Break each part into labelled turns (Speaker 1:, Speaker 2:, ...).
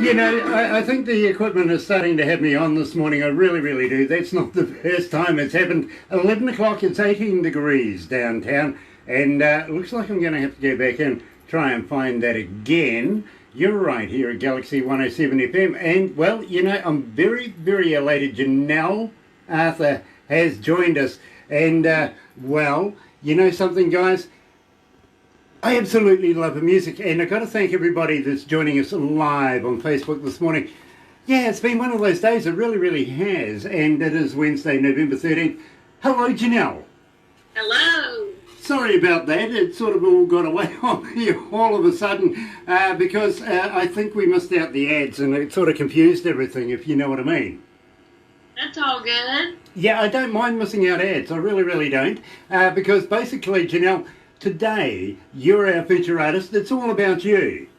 Speaker 1: You know, I think the equipment is starting to have me on this morning. I really, really do. That's not the first time it's happened. 11 o'clock, it's 18 degrees downtown, and it looks like I'm going to have to go back and try and find that again. You're right here at Galaxy 107 FM, and, well, you know, I'm very, very elated. Janelle Arthur has joined us, and, well, you know something, guys? I absolutely love her music, and I've got to thank everybody that's joining us live on Facebook this morning. Yeah, it's been one of those days, it really, really has, and it is Wednesday, November 13th. Hello, Janelle.
Speaker 2: Hello.
Speaker 1: Sorry about that, it sort of all got away on me all of a sudden, because I think we missed out the ads, and it sort of confused everything, if you know what I mean.
Speaker 2: That's all good.
Speaker 1: Yeah, I don't mind missing out ads, I really, really don't, because basically, Janelle, today, you're our feature artist. It's all about you.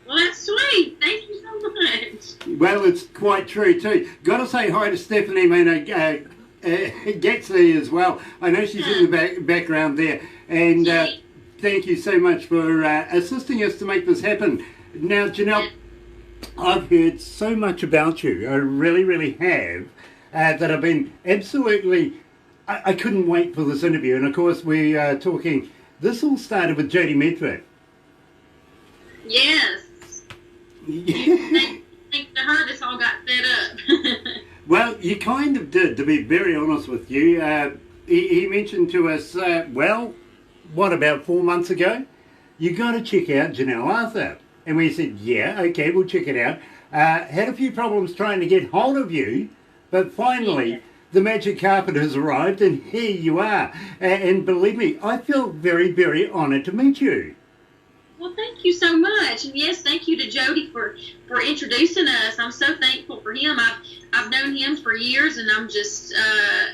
Speaker 2: Well, that's sweet. Thank you so much.
Speaker 1: Well, it's quite true, too. Got to say hi to Stephanie Gatsby as well. I know she's in the background there. And thank you so much for assisting us to make this happen. Now, Janelle, I've heard so much about you. I really, really have. That I've been absolutely... I couldn't wait for this interview, and of course we are talking, this all started with Jody Medford.
Speaker 2: Yes. Thanks to her this all got set up.
Speaker 1: Well, you kind of did, to be very honest with you. He mentioned to us, well, what, about 4 months ago? You got to check out Janelle Arthur. And we said, yeah, okay, we'll check it out. Had a few problems trying to get hold of you, but finally... Yeah. The magic carpet has arrived, and here you are. And believe me, I feel very, very honoured to meet you.
Speaker 2: Well, thank you so much. And yes, thank you to Jody for introducing us. I'm so thankful for him. I've known him for years, and I'm just,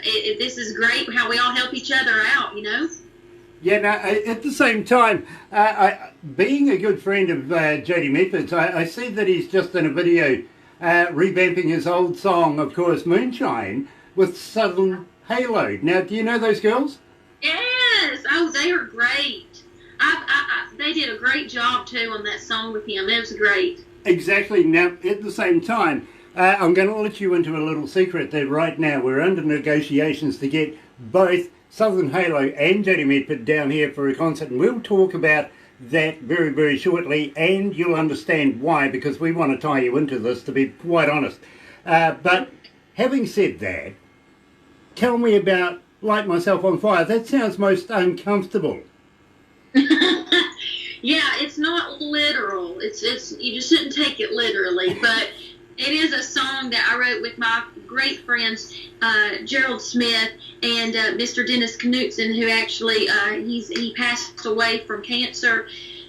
Speaker 2: this is great how we all help each other out, you know?
Speaker 1: Yeah, no, at the same time, being a good friend of Jody Medford's, I see that he's just in a video revamping his old song, of course, Moonshine, with Southern Halo. Now, do you know those girls?
Speaker 2: Yes. Oh, they are great. They did a great job, too, on that song with him. It was great.
Speaker 1: Exactly. Now, at the same time, I'm going to let you into a little secret that right now we're under negotiations to get both Southern Halo and Jody Medford down here for a concert, and we'll talk about that very, very shortly, and you'll understand why, because we want to tie you into this, to be quite honest. But having said that, tell me about Light Myself on Fire. That sounds most uncomfortable.
Speaker 2: Yeah, it's not literal. It's you just shouldn't take it literally, but it is a song that I wrote with my great friends Gerald Smith and Mr. Dennis Knutson, who actually he passed away from cancer.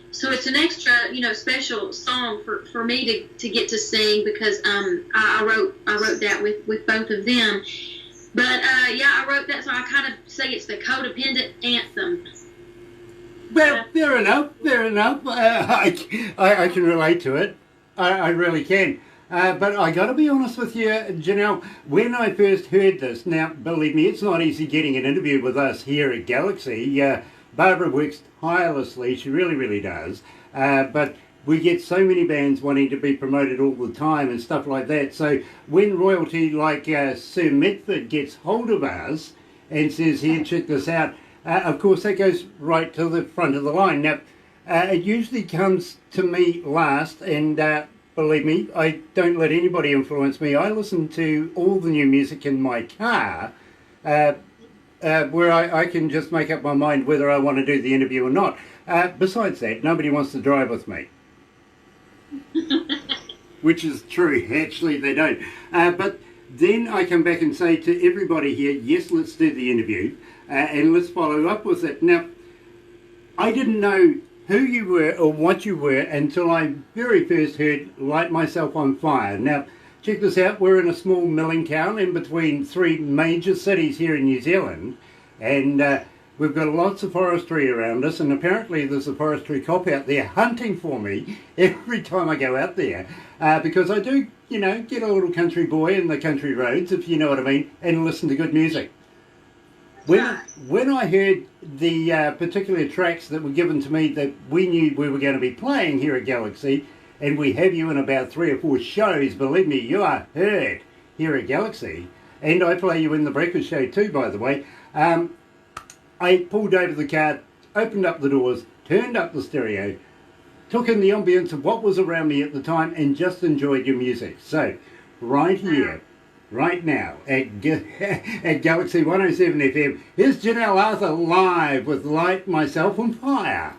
Speaker 2: So it's an extra, special song for me to get to sing because I wrote that with both of them. But I wrote that song. I kind of say it's the codependent anthem.
Speaker 1: Well, fair enough. I can relate to it. I really can. But I got to be honest with you, Janelle. When I first heard this, now believe me, it's not easy getting an interview with us here at Galaxy. Barbara works tirelessly, she really, really does, but we get so many bands wanting to be promoted all the time and stuff like that, so when royalty like Sir Medford gets hold of us and says, here, check this out, of course that goes right to the front of the line. Now, it usually comes to me last, and believe me, I don't let anybody influence me. I listen to all the new music in my car, where I can just make up my mind whether I want to do the interview or not. Besides that, nobody wants to drive with me. Which is true, actually they don't. But then I come back and say to everybody here, yes, let's do the interview, and let's follow up with it. Now, I didn't know who you were or what you were until I very first heard Light Myself on Fire. Now, check this out, we're in a small milling town in between three major cities here in New Zealand, and we've got lots of forestry around us, and apparently there's a forestry cop out there hunting for me every time I go out there, because I do, get a little country boy in the country roads, if you know what I mean, and listen to good music. When I heard the particular tracks that were given to me that we knew we were going to be playing here at Galaxy, and we have you in about 3 or 4 shows, believe me, you are heard here at Galaxy. And I play you in the breakfast show too, by the way. I pulled over the car, opened up the doors, turned up the stereo, took in the ambience of what was around me at the time, and just enjoyed your music. So, right here, right now, at Galaxy 107 FM, here's Janelle Arthur live with Light Myself on Fire.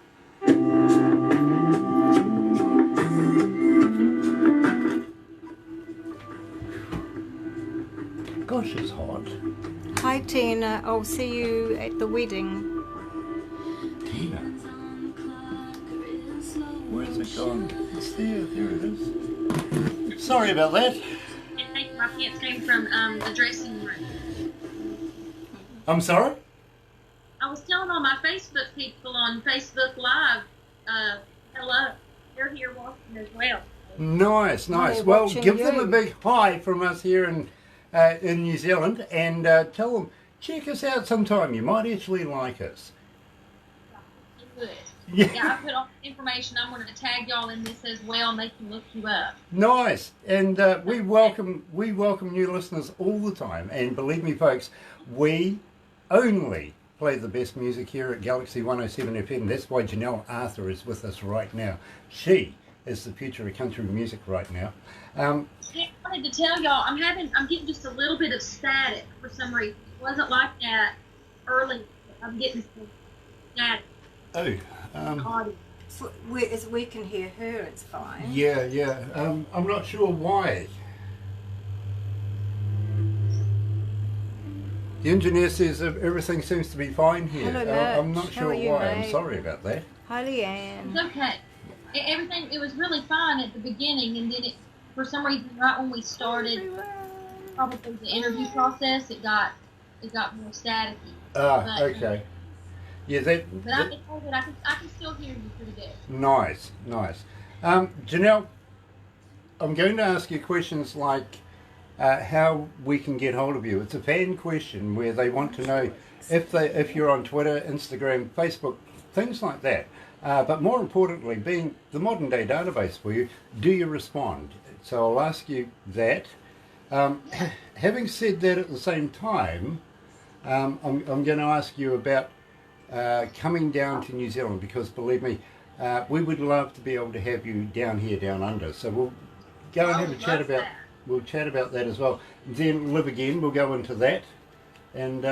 Speaker 1: Gosh, it's hot.
Speaker 3: Hi Tina, I'll see you at the wedding.
Speaker 1: Tina? Where's it gone? It's there, there it is. Sorry about that.
Speaker 2: My pants came from the dressing room.
Speaker 1: I'm sorry?
Speaker 2: I was telling all my Facebook people on Facebook Live, hello, they're here watching as well.
Speaker 1: Nice, nice.
Speaker 3: They're
Speaker 1: Well,
Speaker 3: watching
Speaker 1: give
Speaker 3: you.
Speaker 1: them a big hi from us here in New Zealand, and tell them, check us out sometime. You might actually like us.
Speaker 2: Good.
Speaker 1: Yeah.
Speaker 2: Yeah, I put all the information. I'm going to tag y'all in this as well, and they can look you up.
Speaker 1: Nice, and we welcome new listeners all the time. And believe me, folks, we only play the best music here at Galaxy 107 FM. That's why Janelle Arthur is with us right now. She is the future of country music right now.
Speaker 2: Yeah, I wanted to tell y'all, I'm getting just a little bit of static for some reason. It wasn't like that early. I'm getting some static.
Speaker 1: Oh,
Speaker 3: We can hear her, it's fine.
Speaker 1: yeah. I'm not sure why. The engineer says everything seems to be fine here.
Speaker 3: Hello,
Speaker 1: I'm
Speaker 3: Mitch.
Speaker 1: not
Speaker 3: How
Speaker 1: sure
Speaker 3: are you,
Speaker 1: why. I'm
Speaker 3: mate?
Speaker 1: sorry about that.
Speaker 3: Hi Leanne.
Speaker 2: It's okay. Everything, it was really fine at the beginning, and then for some reason, right when we started, probably the interview process, it got more staticky. But,
Speaker 1: Okay. Yeah,
Speaker 2: But I've been told that I can still hear you pretty good.
Speaker 1: nice. Janelle, I'm going to ask you questions like how we can get hold of you. It's a fan question where they want to know if you're on Twitter, Instagram, Facebook, things like that. But more importantly, being the modern day database for you, do you respond? So I'll ask you that. Having said that, at the same time, I'm going to ask you about coming down to New Zealand, because believe me, we would love to be able to have you down here, down under. So we'll go and have a chat about. We'll chat about that as well. Then Live Again, we'll go into that, and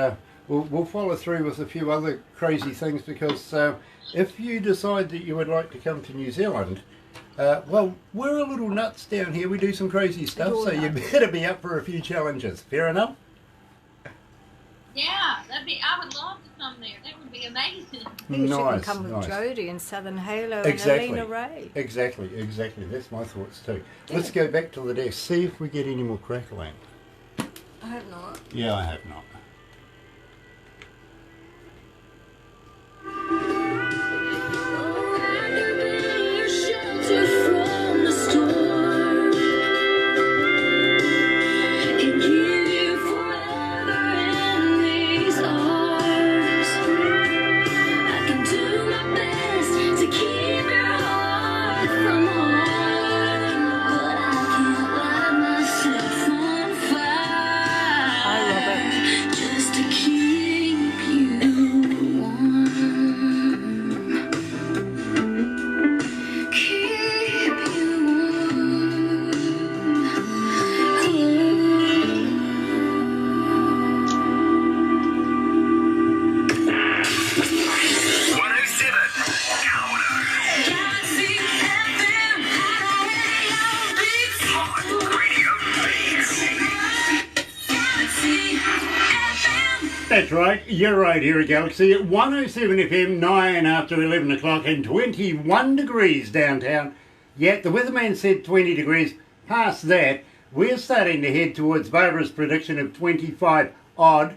Speaker 1: we'll follow through with a few other crazy things, because if you decide that you would like to come to New Zealand, well, we're a little nuts down here. We do some crazy stuff, so you better be up for a few challenges. Fair enough?
Speaker 2: Yeah, I would love to come there. That would be amazing.
Speaker 3: You should
Speaker 1: Nice,
Speaker 3: come with
Speaker 1: nice.
Speaker 3: Jodie and Southern Halo
Speaker 1: Exactly.
Speaker 3: and Alina Ray.
Speaker 1: Exactly. That's my thoughts too. Let's go back to the desk, see if we get any more crackling.
Speaker 3: I hope not.
Speaker 1: Yeah, I hope not.
Speaker 4: Just to keep you warm. Keep you warm.
Speaker 5: 107
Speaker 4: Galaxy FM,
Speaker 5: Radio
Speaker 4: Galaxy FM.
Speaker 1: That's right, you're right here at Galaxy at 107 FM, 9 after 11 o'clock and 21 degrees downtown. Yet the weatherman said 20 degrees. Past that, we're starting to head towards Barbara's prediction of 25 odd.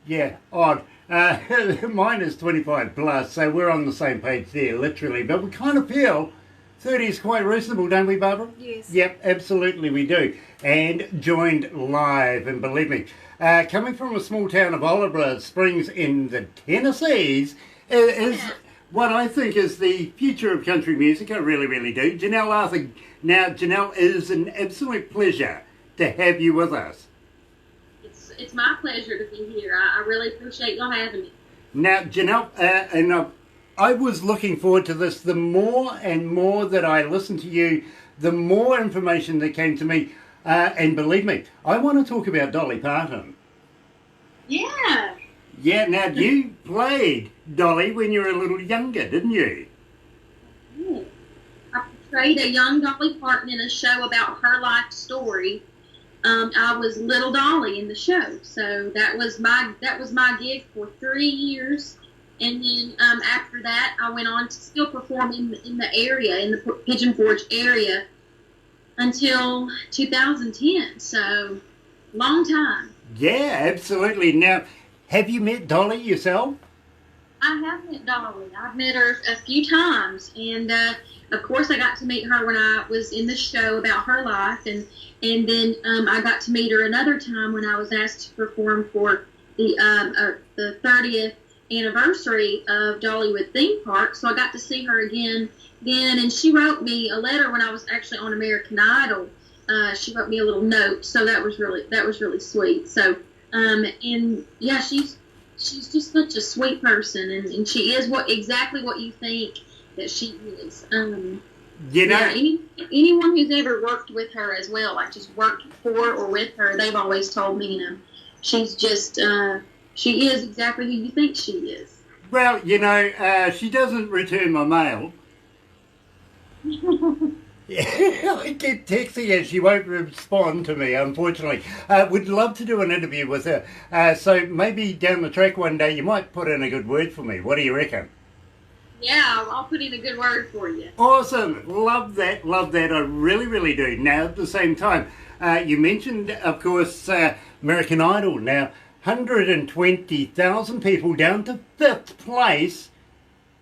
Speaker 1: Yeah, odd. Mine is 25 plus, so we're on the same page there, literally. But we kind of feel 30 is quite reasonable, don't we, Barbara?
Speaker 3: Yes.
Speaker 1: Yep, absolutely we do. And joined live, and believe me, coming from a small town of Oliver Springs in the Tennessees, is what I think is the future of country music. I really, really do. Janelle Arthur. Now, Janelle, it is an absolute pleasure to have you with us.
Speaker 2: It's my pleasure to be here. I really appreciate y'all having me.
Speaker 1: Now, Janelle, I was looking forward to this. The more and more that I listened to you, the more information that came to me. And believe me, I want to talk about Dolly Parton.
Speaker 2: Yeah.
Speaker 1: Yeah, now you played Dolly when you were a little younger, didn't you?
Speaker 2: I portrayed a young Dolly Parton in a show about her life story. I was Little Dolly in the show, so that was my gig for 3 years, and then after that, I went on to still perform in the area, in the Pigeon Forge area, until 2010. So, long time.
Speaker 1: Yeah, absolutely. Now, have you met Dolly yourself?
Speaker 2: I have met Dolly. I've met her a few times, and of course, I got to meet her when I was in the show about her life, and then I got to meet her another time when I was asked to perform for the 30th anniversary of Dollywood Theme Park. So I got to see her again then, and she wrote me a letter when I was actually on American Idol. She wrote me a little note, so that was really sweet. So and yeah, she's just such a sweet person, and she is exactly what you think that she is.
Speaker 1: You know,
Speaker 2: yeah, anyone who's ever worked with her as well, like just worked for or with her, they've always told me, she's just, she is exactly who you think she is.
Speaker 1: well, she doesn't return my mail. Yeah, I keep texting her. She won't respond to me, unfortunately. Would love to do an interview with her. So maybe down the track one day you might put in a good word for me. What do you reckon?
Speaker 2: Yeah, I'll put in a good word for you.
Speaker 1: Awesome. Love that. I really, really do. Now, at the same time, you mentioned, of course, American Idol. Now, 120,000 people down to 5th place.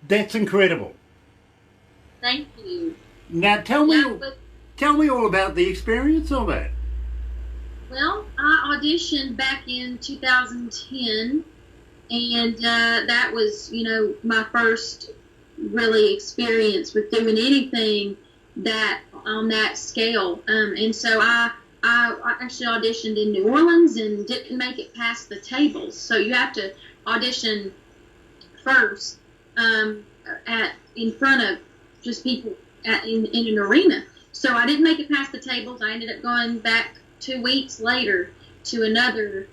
Speaker 1: That's incredible.
Speaker 2: Thank you.
Speaker 1: Now, tell me all about the experience of it.
Speaker 2: Well, I auditioned back in 2010, and that was, my first really experience with doing anything that on that scale. And so I actually auditioned in New Orleans and didn't make it past the tables. So you have to audition first in front of just people in an arena. So I didn't make it past the tables. I ended up going back 2 weeks later to another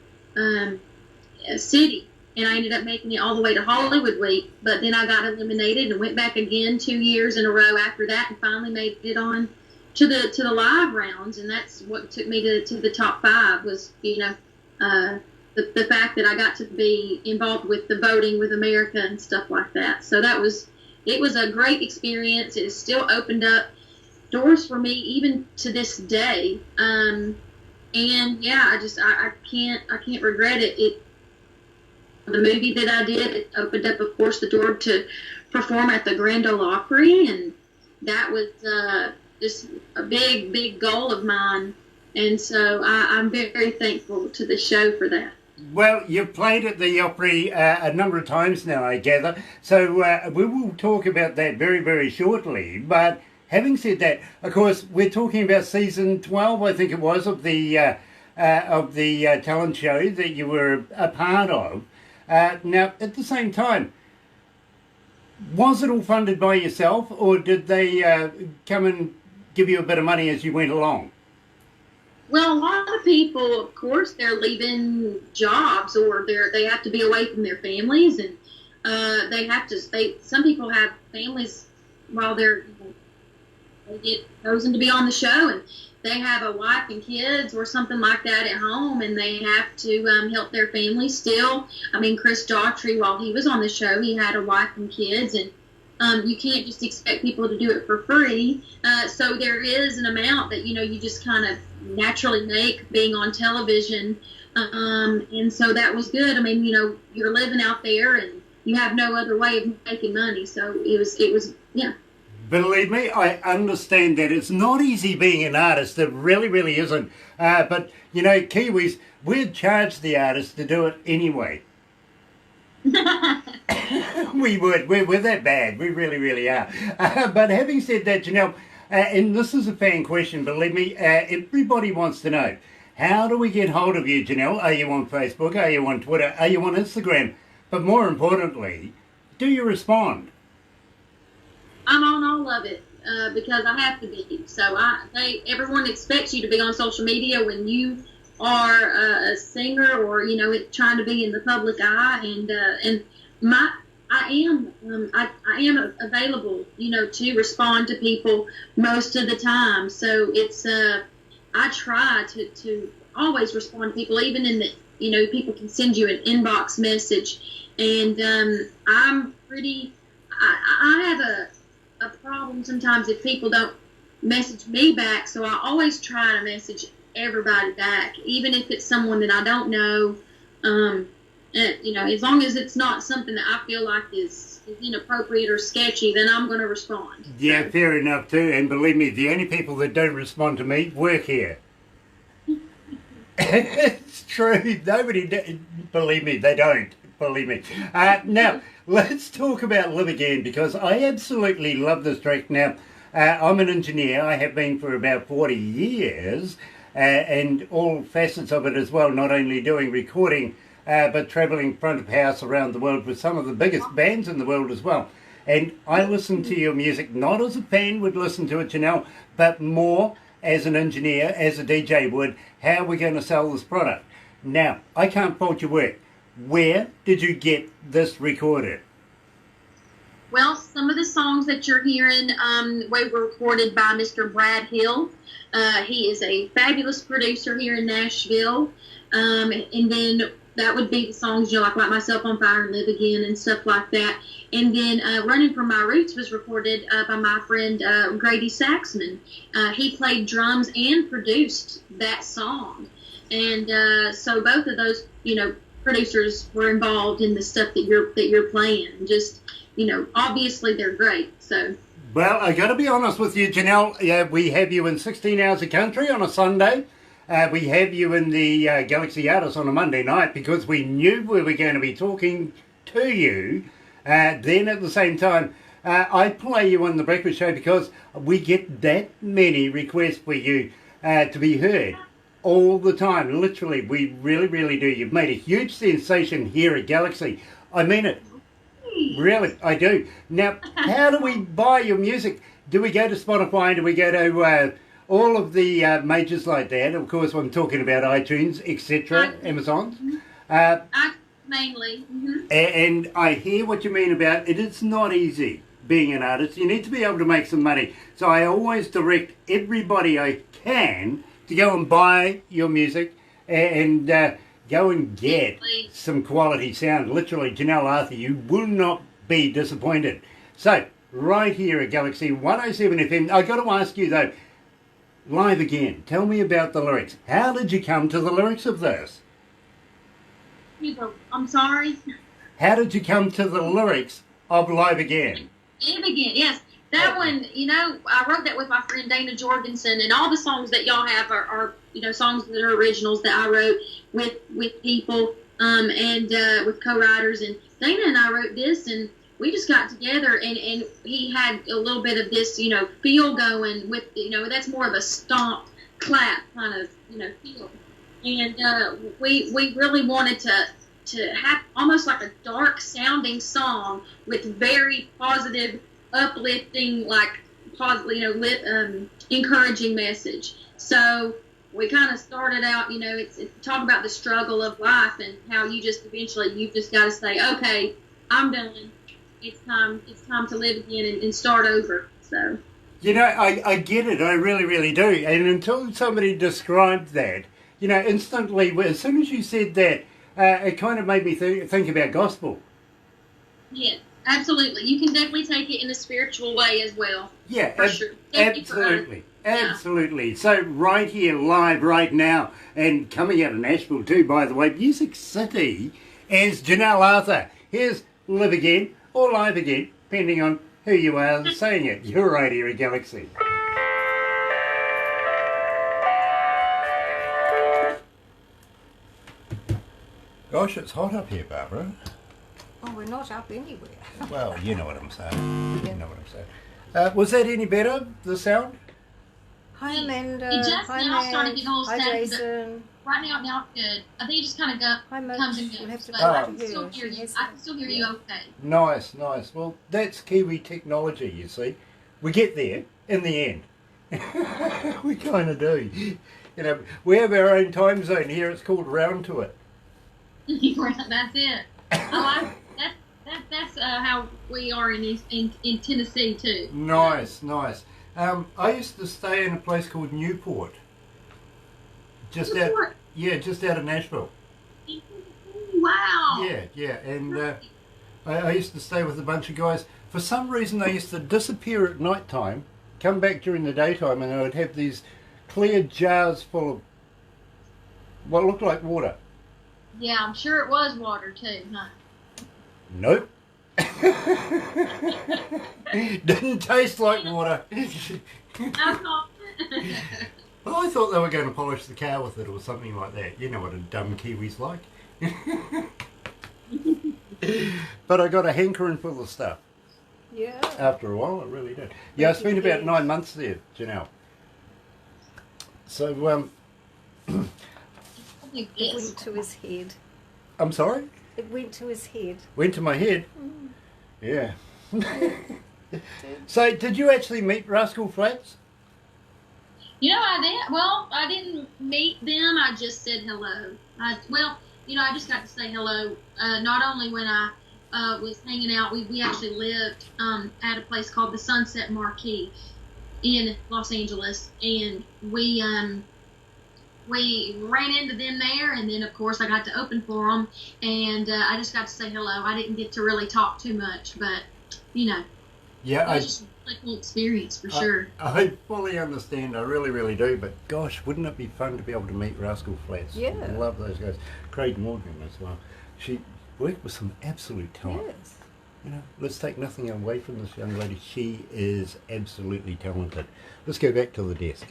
Speaker 2: city, and I ended up making it all the way to Hollywood Week. But then I got eliminated and went back again 2 years in a row after that, and finally made it on to the live rounds. And that's what took me to the top 5 was the fact that I got to be involved with the voting with America and stuff like that. So it was a great experience. It has still opened up doors for me even to this day. And yeah, I can't regret it. The movie that I did, it opened up, of course, the door to perform at the Grand Ole Opry, and that was just a big goal of mine. And so I'm very thankful to the show for that.
Speaker 1: Well, you've played at the Opry a number of times now, I gather. So we will talk about that very, very shortly. But having said that, of course, we're talking about season 12, I think it was, of the talent show that you were a part of. Now, at the same time, was it all funded by yourself, or did they come and give you a bit of money as you went along?
Speaker 2: Well, a lot of people, of course, they're leaving jobs, or they have to be away from their families, and some people have families while they get chosen to be on the show, and they have a wife and kids or something like that at home, and they have to help their family still. I mean, Chris Daughtry, while he was on the show, he had a wife and kids, and you can't just expect people to do it for free. So there is an amount that, you just kind of naturally make being on television. And so that was good. I mean, you're living out there and you have no other way of making money. So it was, yeah.
Speaker 1: Believe me, I understand that. It's not easy being an artist. It really, really isn't. But, Kiwis, we'd charge the artists to do it anyway. We would. We're that bad. We really, really are. But having said that, Janelle, and this is a fan question, believe me, everybody wants to know, how do we get hold of you, Janelle? Are you on Facebook? Are you on Twitter? Are you on Instagram? But more importantly, do you respond?
Speaker 2: I'm on all of it because I have to be. So everyone expects you to be on social media when you are a singer or trying to be in the public eye, and I am available to respond to people most of the time. So it's I try to always respond to people, even in the people can send you an inbox message, and I'm pretty. I have a problem sometimes if people don't message me back, so I always try to message everybody back, even if it's someone that I don't know. As long as it's not something that I feel like is inappropriate or sketchy, then I'm going to respond.
Speaker 1: Yeah, fair enough too. And believe me, the only people that don't respond to me work here. It's true. Believe me, they don't. Believe me. Now, let's talk about Live Again, because I absolutely love this track. Now, I'm an engineer. I have been for about 40 years, and all facets of it as well, not only doing recording, but travelling front of house around the world with some of the biggest bands in the world as well. And I listen to your music not as a fan would listen to it, Janelle, but more as an engineer, as a DJ would. How are we going to sell this product? Now, I can't fault your work. Where did you get this recorded?
Speaker 2: Well, some of the songs that you're hearing were recorded by Mr. Brad Hill. He is a fabulous producer here in Nashville. And then that would be the songs, like Light Myself on Fire and Live Again and stuff like that. And then Running From My Roots was recorded by my friend Grady Saxman. He played drums and produced that song. And so both of those, producers were involved in the stuff that you're playing. Just, obviously they're great. So.
Speaker 1: Well, I got to be honest with you, Janelle. We have you in 16 Hours of Country on a Sunday. We have you in the Galaxy Artist on a Monday night because we knew we were going to be talking to you. Then at the same time, I play you on the breakfast show because we get that many requests for you to be heard all the time. Literally, we really, really do. You've made a huge sensation here at Galaxy. I mean it. Really, I do. Now, how do we buy your music? Do we go to Spotify? Do we go to all of the majors like that? Of course, I'm talking about iTunes, etc., Amazon.
Speaker 2: Mainly. Mm-hmm.
Speaker 1: And I hear what you mean about it. It's not easy being an artist. You need to be able to make some money. So I always direct everybody I can to go and buy your music and go and get some quality sound. Literally, Janelle Arthur, you will not be disappointed. So, right here at Galaxy 107 FM, I got to ask you though, Live Again, tell me about the lyrics. How did you come to the lyrics of this?
Speaker 2: I'm sorry?
Speaker 1: How did you come to the lyrics of Live Again?
Speaker 2: Live Again, yes. That one, I wrote that with my friend Dana Jorgensen, and all the songs that y'all have are songs that are originals that I wrote with people and with co-writers. And Dana and I wrote this, and we just got together, and he had a little bit of this, feel going with, that's more of a stomp, clap kind of, feel. And we really wanted to have almost like a dark sounding song with very positive, uplifting, like positive, encouraging message. So we kind of started out, it's talk about the struggle of life and how you just got to say, okay, I'm done. It's time to live again and start over. So.
Speaker 1: I get it. I really, really do. And until somebody described that, instantly, as soon as you said that, it kind of made me think about gospel.
Speaker 2: Yeah, absolutely. You can definitely take it in a spiritual way as well. Yeah, for sure.
Speaker 1: Absolutely. Absolutely. So right here, live right now, and coming out of Nashville too, by the way, Music City, is Janelle Arthur. Here's Live Again, or Live Again, depending on who you are saying it. You're right here at Galaxy. Gosh, it's hot up here, Barbara.
Speaker 3: Oh, we're not up anywhere.
Speaker 1: Well, you know what I'm saying.
Speaker 3: Yeah.
Speaker 1: You know what I'm saying. Was that any better, the sound?
Speaker 3: Hi, Amanda.
Speaker 2: It just
Speaker 3: Hi,
Speaker 2: now
Speaker 3: Matt.
Speaker 2: started getting a little
Speaker 3: Hi,
Speaker 2: static, but
Speaker 3: Jason.
Speaker 2: right now it's good. I think it just kind of
Speaker 3: Hi, Mitch.
Speaker 2: comes and goes.
Speaker 3: We'll have to
Speaker 2: But
Speaker 3: talk
Speaker 2: I
Speaker 3: to
Speaker 2: can
Speaker 3: her.
Speaker 2: still hear
Speaker 3: She
Speaker 2: you.
Speaker 3: has
Speaker 2: I can still hear you okay.
Speaker 1: Nice, nice. Well, that's Kiwi technology, you see. We get there in the end. We kind of do. You know, we have our own time zone here. It's called round to it.
Speaker 2: That's it. I like that's how we are in Tennessee too.
Speaker 1: Nice, nice. I used to stay in a place called Newport. Just
Speaker 2: Newport?
Speaker 1: just out of Nashville.
Speaker 2: Wow.
Speaker 1: Yeah, and I used to stay with a bunch of guys. For some reason, they used to disappear at night time, come back during the daytime, and I would have these clear jars full of what looked like water.
Speaker 2: Yeah, I'm sure it was water too, huh?
Speaker 1: Nope. Didn't taste like water. Well, I thought they were going to polish the car with it or something like that. You know what a dumb Kiwi's like. But I got a hankering full of stuff.
Speaker 3: Yeah.
Speaker 1: After a while, I really did. Yeah, I spent about 9 months there, Janelle. So,
Speaker 3: It went to his head.
Speaker 1: I'm sorry?
Speaker 3: It went to his head.
Speaker 1: Went to my head? Yeah. So, did you actually meet Rascal Flatts?
Speaker 2: You know, I did. Well, I didn't meet them. I just said hello. I just got to say hello. Not only when I was hanging out, we actually lived at a place called the Sunset Marquee in Los Angeles, and we ran into them there, and then of course I got to open for them, and I just got to say hello. I didn't get to really talk too much, but you know,
Speaker 1: Yeah,
Speaker 2: it was just a really cool experience for sure.
Speaker 1: I fully understand. I really, really do. But gosh, wouldn't it be fun to be able to meet Rascal Flatts?
Speaker 3: Yeah.
Speaker 1: I love those guys. Craig Morgan as well. She worked with some absolute talent.
Speaker 3: Yes.
Speaker 1: You know, let's take nothing away from this young lady. She is absolutely talented. Let's go back to the desk.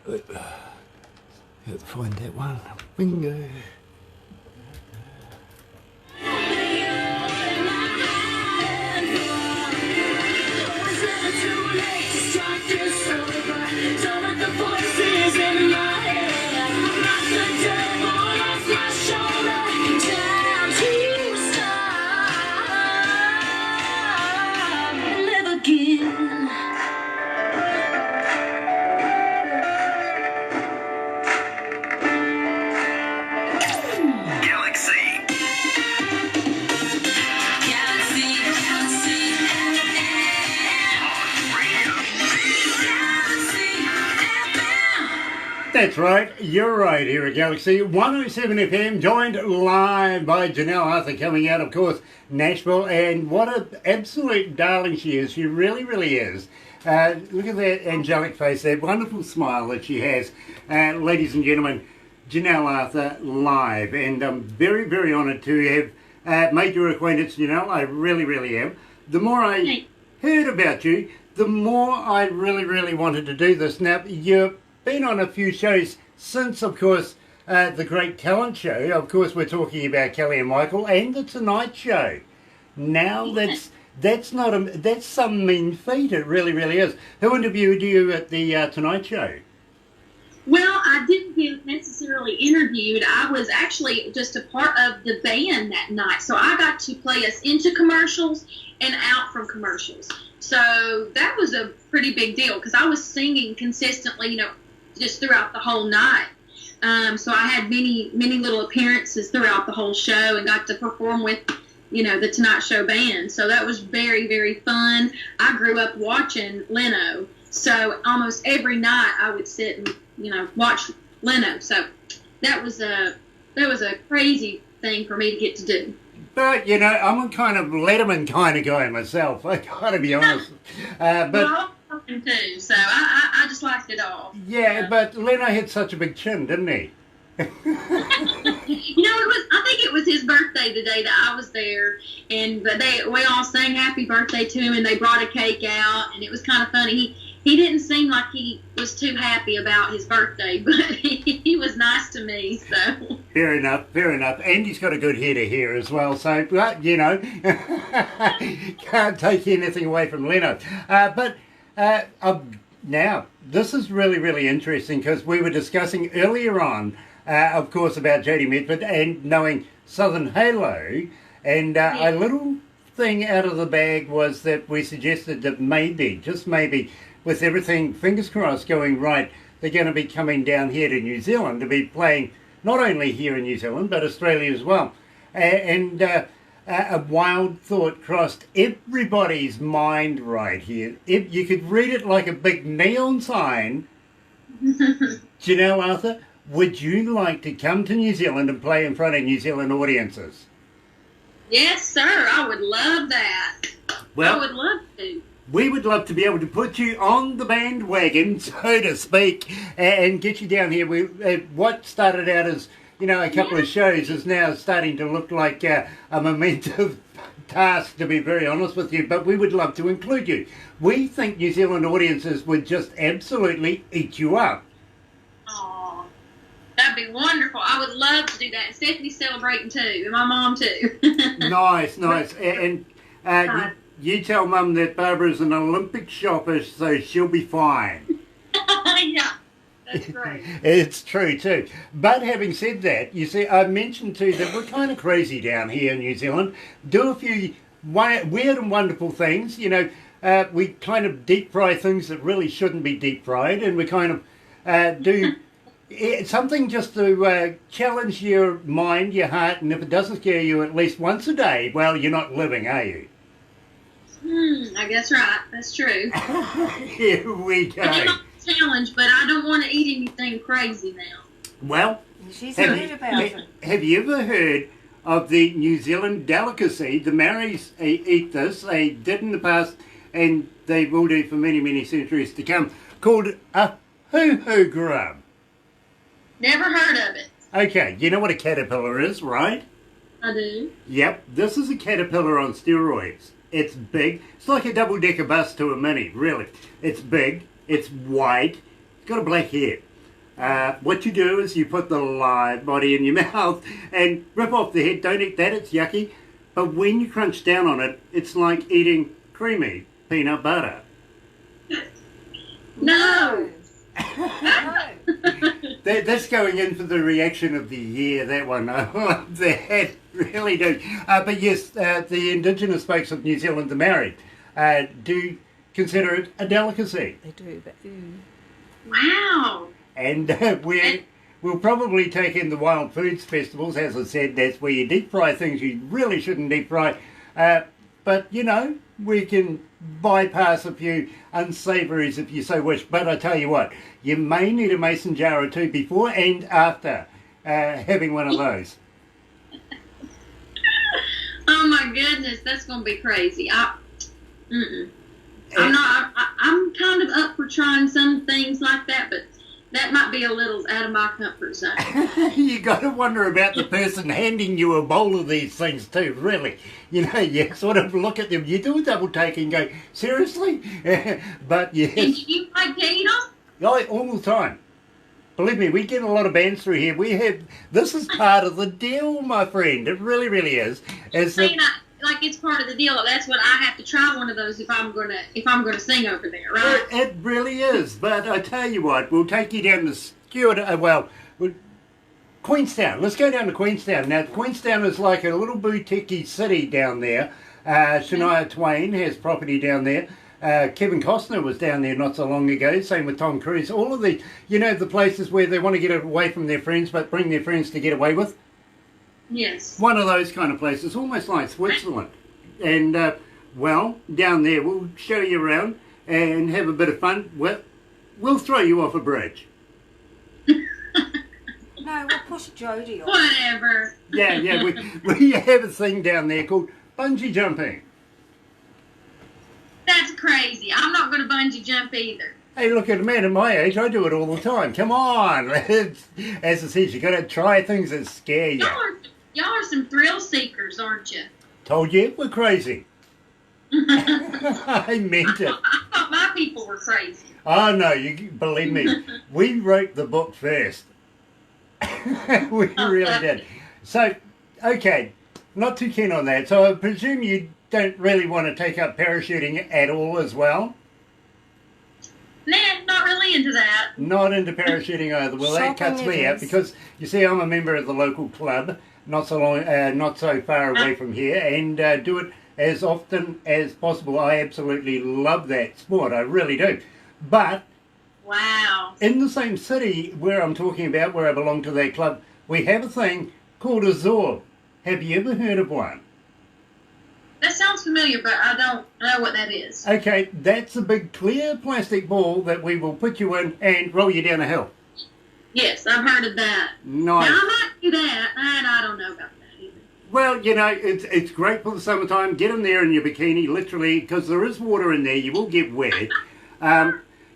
Speaker 1: Let's find that one. Bingo. That's right, you're right here at Galaxy 107 FM, joined live by Janelle Arthur, coming out, of course, Nashville, and what an absolute darling she is. She really, really is. Look at that angelic face, that wonderful smile that she has. Ladies and gentlemen, Janelle Arthur live, and I'm very, very honoured to have made your acquaintance, Janelle. I really, really am. The more I heard about you, the more I really, really wanted to do this. Now, you've been on a few shows since, of course, the Great Talent Show. Of course, we're talking about Kelly and Michael and the Tonight Show. Now, that's some mean feat. It really, really is. Who interviewed you at the Tonight Show?
Speaker 2: Well, I didn't get necessarily interviewed. I was actually just a part of the band that night. So I got to play us into commercials and out from commercials. So that was a pretty big deal because I was singing consistently, you know, just throughout the whole night. So I had many, many little appearances throughout the whole show and got to perform with, you know, the Tonight Show band. So that was very, very fun. I grew up watching Leno. So almost every night I would sit and, you know, watch Leno. So that was a crazy thing for me to get to do.
Speaker 1: But, you know, I'm a kind of Letterman kind of guy myself. I gotta be honest.
Speaker 2: Well, I'm too. So I just liked it all.
Speaker 1: Yeah, but Leno had such a big chin, didn't he?
Speaker 2: You know, I think it was his birthday the day that I was there, and we all sang happy birthday to him, and they brought a cake out, and it was kind of funny. he didn't seem like he was too happy about his birthday, but he was nice to me. So
Speaker 1: Fair enough, fair enoof. And he's got a good head of hair as well, so, you know, can't take anything away from Leno. Now, this is really, really interesting because we were discussing earlier on, of course, about Jodie Medford and knowing Southern Halo, and a little thing out of the bag was that we suggested that maybe, just maybe, with everything, fingers crossed, going right, they're going to be coming down here to New Zealand to be playing not only here in New Zealand, but Australia as well. A wild thought crossed everybody's mind right here. If you could read it like a big neon sign. Janelle Arthur, would you like to come to New Zealand and play in front of New Zealand audiences?
Speaker 2: yes, sir, I would love that.
Speaker 1: Well,
Speaker 2: I would love to.
Speaker 1: we would love to be able to put you on the bandwagon, so to speak, and get you down here. What started out as, you know, a couple of shows is now starting to look like a momentous task, to be very honest with you, but we would love to include you. We think New Zealand audiences would just absolutely eat you up.
Speaker 2: Oh, that'd be wonderful. I would love to do that. And Stephanie's celebrating too, and my mom too.
Speaker 1: Nice, nice. And you tell Mum that Barbara's an Olympic shopper, so she'll be fine.
Speaker 2: Yeah, that's right.
Speaker 1: It's true too. But having said that, you see, I mentioned too that we're kind of crazy down here in New Zealand. Do a few weird and wonderful things. You know, we kind of deep fry things that really shouldn't be deep fried, and we kind of do something just to challenge your mind, your heart, and if it doesn't scare you at least once a day, well, you're not living, are you?
Speaker 2: I guess right. That's true.
Speaker 1: Here we go.
Speaker 2: I do like the challenge, but I don't want to eat anything crazy now.
Speaker 1: Well,
Speaker 3: She's good about it.
Speaker 1: have you ever heard of the New Zealand delicacy? The Maoris eat this. They did in the past, and they will do for many, many centuries to come, called a hoo-hoo grub.
Speaker 2: Never heard of it.
Speaker 1: Okay, you know what a caterpillar is, right?
Speaker 2: I do.
Speaker 1: Yep, this is a caterpillar on steroids. It's big. It's like a double-decker bus to a mini, really. It's big. It's white. It's got a black head. What you do is you put the live body in your mouth and rip off the head. Don't eat that, it's yucky. But when you crunch down on it, it's like eating creamy peanut butter.
Speaker 2: No.
Speaker 3: No.
Speaker 1: That's going in for the reaction of the year, that one. I love that, really do. But yes, the indigenous folks of New Zealand, the Maori, do consider it a delicacy.
Speaker 3: They do, but ooh.
Speaker 2: Wow.
Speaker 1: And we'll probably take in the wild foods festivals. As I said, that's where you deep fry things you really shouldn't deep fry. But, you know, we can bypass a few unsavouries if you so wish. But I tell you what, you may need a mason jar or two before and after having one of those.
Speaker 2: Oh my goodness, that's gonna be crazy. I'm kind of up for trying some things like that, but that might be a little out of my comfort zone.
Speaker 1: You got to wonder about the person handing you a bowl of these things too, really. You know, you sort of look at them, you do a double take and go, seriously? But yes.
Speaker 2: And you like to eat them?
Speaker 1: Oh, all the time. Believe me, we get a lot of bands through here. This is part of the deal, my friend. It really, really is.
Speaker 2: Like it's part of the deal. That's what I have to try one of those if I'm gonna sing over there, right?
Speaker 1: It really is. But I tell you what, we'll take you down to Queenstown. Let's go down to Queenstown. Now, Queenstown is like a little boutique city down there. Shania Twain has property down there. Kevin Costner was down there not so long ago. Same with Tom Cruise. All of the places where they want to get away from their friends but bring their friends to get away with.
Speaker 2: Yes.
Speaker 1: One of those kind of places, almost like Switzerland. And, down there, we'll show you around and have a bit of fun. We'll throw you off a bridge.
Speaker 3: No, we'll push Jodie off.
Speaker 2: Whatever.
Speaker 1: Yeah, we have a thing down there called bungee jumping.
Speaker 2: That's crazy. I'm not going to bungee jump either.
Speaker 1: Hey, look, at a man at my age, I do it all the time. Come on. As I said, you got to try things that scare you.
Speaker 2: Y'all are some thrill seekers, aren't you?
Speaker 1: Told you, we're crazy. I meant it.
Speaker 2: I thought my my people were crazy.
Speaker 1: Oh no, you believe me, we wrote the book first. We really did. So, okay, not too keen on that. So I presume you don't really want to take up parachuting at all as well?
Speaker 2: Nah, not really into that.
Speaker 1: Not into parachuting either. Well, that
Speaker 3: Shocking
Speaker 1: cuts
Speaker 3: it
Speaker 1: me out
Speaker 3: is.
Speaker 1: because you see, I'm a member of the local club, not so far away from here, and do it as often as possible. I absolutely love that sport. I really do. But
Speaker 2: Wow.
Speaker 1: in the same city where I'm talking about, where I belong to that club, we have a thing called a Zorb. Have you ever heard of one?
Speaker 2: That sounds familiar, but I don't know what that is.
Speaker 1: Okay, that's a big clear plastic ball that we will put you in and roll you down a hill.
Speaker 2: Yes, I've heard of that.
Speaker 1: Nice.
Speaker 2: Now, I might do that, and I don't know about that either.
Speaker 1: Well, you know, it's great for the summertime. Get in there in your bikini, literally, because there is water in there. You will get wet.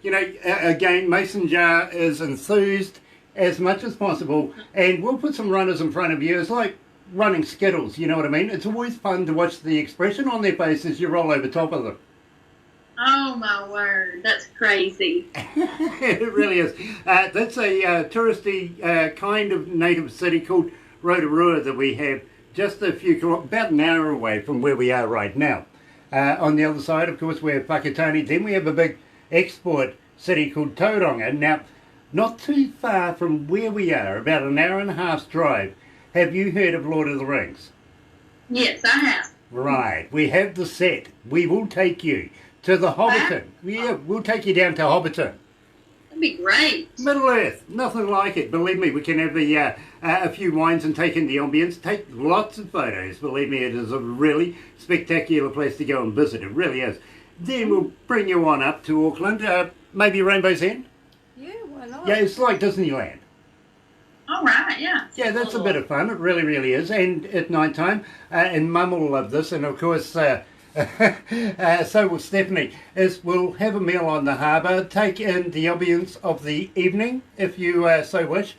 Speaker 1: You know, again, Mason Jar is enthused as much as possible, and we'll put some runners in front of you. It's like running Skittles, you know what I mean? It's always fun to watch the expression on their face as you roll over top of them.
Speaker 2: Oh, my word. That's crazy.
Speaker 1: It really is. That's a touristy kind of native city called Rotorua that we have just about an hour away from where we are right now. On the other side, of course, we have Whakatane. Then we have a big export city called Tauranga. Now, not too far from where we are, about an hour and a half's drive. Have you heard of Lord of the Rings?
Speaker 2: Yes, I have.
Speaker 1: Right. We have the set. We will take you to the Hobbiton. Yeah, we'll take you down to Hobbiton.
Speaker 2: That'd be great.
Speaker 1: Middle Earth, nothing like it. Believe me, we can have a few wines and take in the ambience, take lots of photos. Believe me, it is a really spectacular place to go and visit. It really is. Then we'll bring you on up to Auckland, maybe Rainbow's End.
Speaker 3: Yeah, why not?
Speaker 1: Yeah, it's like Disneyland.
Speaker 2: All right, yeah.
Speaker 1: Yeah, that's a bit of fun. It really, really is. And at night time, and Mum will love this, and of course, so will Stephanie, is we'll have a meal on the harbour, take in the ambience of the evening, if you so wish.